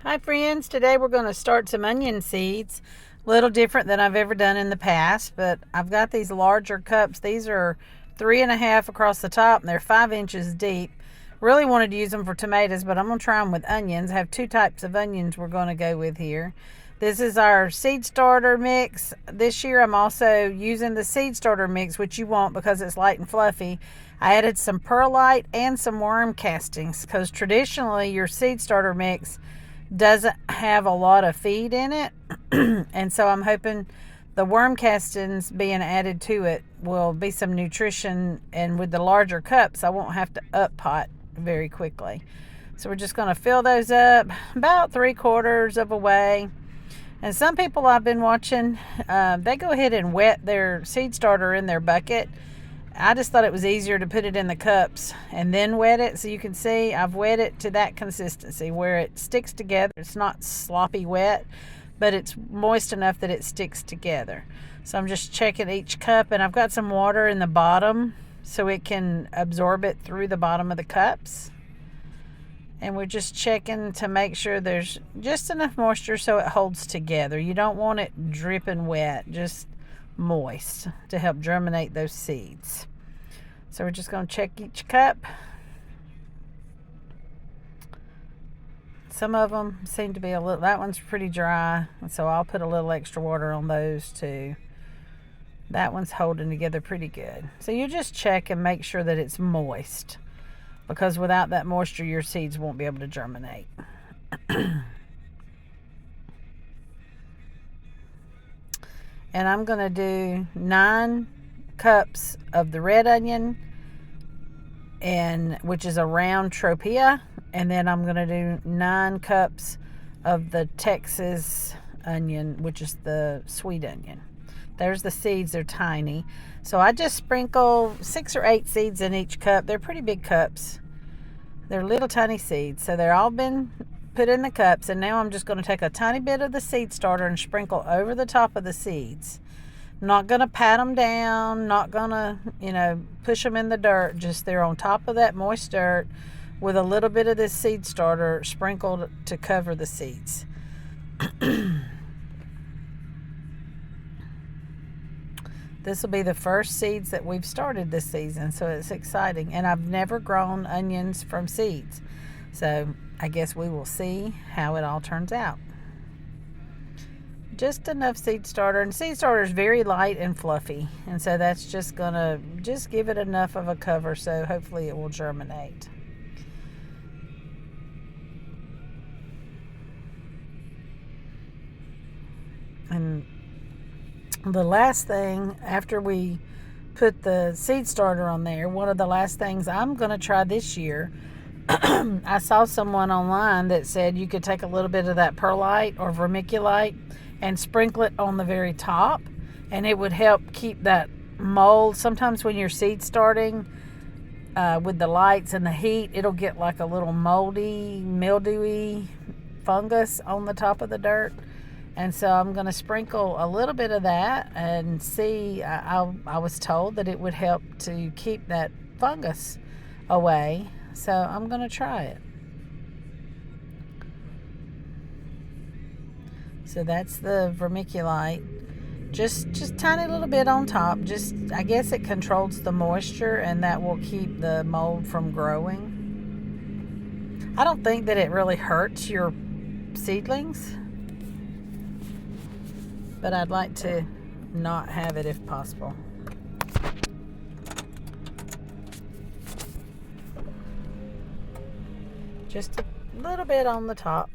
Hi friends, today we're going to start some onion seeds. A little different than I've ever done in the past, but I've got these larger cups. These are 3.5 across the top and they're 5 inches deep. Really wanted to use them for tomatoes, but I'm going to try them with onions. I have two types of onions we're going to go with here. This is our seed starter mix. This year I'm also using the seed starter mix, which you want because it's light and fluffy. I added some perlite and some worm castings because traditionally your seed starter mix doesn't have a lot of feed in it. And so I'm hoping the worm castings being added to it will be some nutrition, and with the larger cups I won't have to up pot very quickly. So we're just going to fill those up about 3/4 of a way. And some people I've been watching, they go ahead and wet their seed starter in their bucket. I just thought it was easier to put it in the cups and then wet it. So you can see I've wet it to that consistency where it sticks together. It's not sloppy wet, but it's moist enough that it sticks together. So I'm just checking each cup, and I've got some water in the bottom so it can absorb it through the bottom of the cups. And we're just checking to make sure there's just enough moisture so it holds together. You don't want it dripping wet, just moist to help germinate those seeds. So we're just going to check each cup. Some of them seem to be a little, that one's pretty dry, so I'll put a little extra water on those too. That one's holding together pretty good. So you just check and make sure that it's moist, because without that moisture your seeds won't be able to germinate. And I'm going to do 9 cups of the red onion, and which is a Round Tropea, and then I'm going to do 9 cups of the Texas onion, which is the sweet onion. There's the seeds, they're tiny. So I just sprinkle 6 or 8 seeds in each cup. They're pretty big cups. They're little tiny seeds, so they're all been put in the cups, and now I'm just going to take a tiny bit of the seed starter and sprinkle over the top of the seeds. Not going to pat them down, not going to, push them in the dirt. Just they're on top of that moist dirt with a little bit of this seed starter sprinkled to cover the seeds. This will be the first seeds that we've started this season, so it's exciting. And I've never grown onions from seeds, so I guess we will see how it all turns out. Just enough seed starter, and seed starter is very light and fluffy, and so that's just gonna give it enough of a cover so hopefully it will germinate. And the last thing after we put the seed starter on there, one of the last things I'm going to try this year, I saw someone online that said you could take a little bit of that perlite or vermiculite and sprinkle it on the very top, and it would help keep that mold. Sometimes when you're seed starting, with the lights and the heat, it'll get like a little moldy, mildewy fungus on the top of the dirt. And so I'm going to sprinkle a little bit of that and see. I was told that it would help to keep that fungus away. So I'm going to try it. So that's the vermiculite. Just tiny little bit on top. I guess it controls the moisture, and that will keep the mold from growing. I don't think that it really hurts your seedlings, but I'd like to not have it if possible. Just a little bit on the top.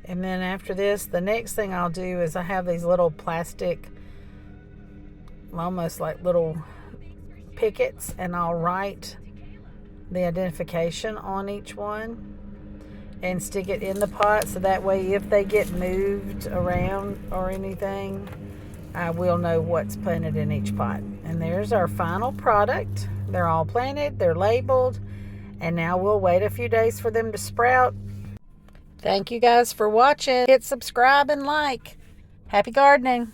And then after this, the next thing I'll do is I have these little plastic, almost like little pickets, and I'll write the identification on each one and stick it in the pot, so that way if they get moved around or anything, I will know what's planted in each pot. And there's our final product. They're all planted, they're labeled, and now we'll wait a few days for them to sprout Thank you guys for watching. Hit subscribe and like. Happy gardening.